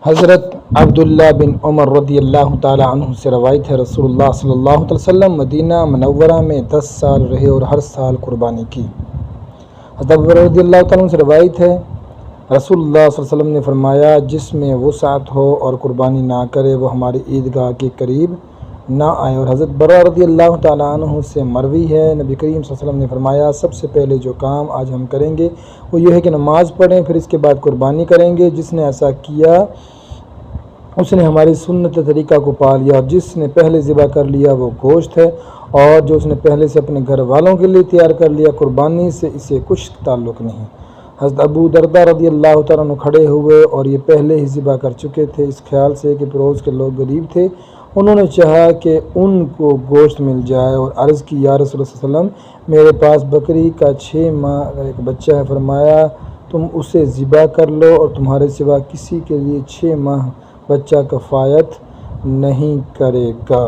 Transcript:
حضرت عبداللہ بن عمر رضی اللہ تعالیٰ عنہ سے روایت ہے، رسول اللہ صلی اللہ علیہ وسلم مدینہ منورہ میں 10 سال رہے اور ہر سال قربانی کی۔ حضرت عبداللہ رضی اللہ تعالیٰ عنہ سے روایت ہے، رسول اللہ صلی اللہ علیہ وسلم نے فرمایا، جس میں وسعت ہو اور قربانی نہ کرے وہ ہماری عیدگاہ کے قریب نہ آئے۔ اور حضرت برہ رضی اللہ تعالیٰ عنہ سے مروی ہے، نبی کریم صلی اللہ علیہ وسلم نے فرمایا، سب سے پہلے جو کام آج ہم کریں گے وہ یہ ہے کہ نماز پڑھیں، پھر اس کے بعد قربانی کریں گے۔ جس نے ایسا کیا اس نے ہماری سنت طریقہ کو پا لیا، اور جس نے پہلے ذبح کر لیا وہ گوشت ہے، اور جو اس نے پہلے سے اپنے گھر والوں کے لیے تیار کر لیا قربانی سے اسے کچھ تعلق نہیں۔ حضرت ابو درداء رضی اللہ تعالیٰ عنہ کھڑے ہوئے اور یہ پہلے ہی ذبح کر چکے تھے، اس خیال سے کہ پڑوس کے لوگ غریب تھے، انہوں نے چاہا کہ ان کو گوشت مل جائے، اور عرض کی، یا رسول اللہ صلی اللہ علیہ وسلم، میرے پاس بکری کا 6 ماہ کا ایک بچہ ہے۔ فرمایا، تم اسے ذبح کر لو، اور تمہارے سوا کسی کے لیے 6 ماہ بچہ کفایت نہیں کرے گا۔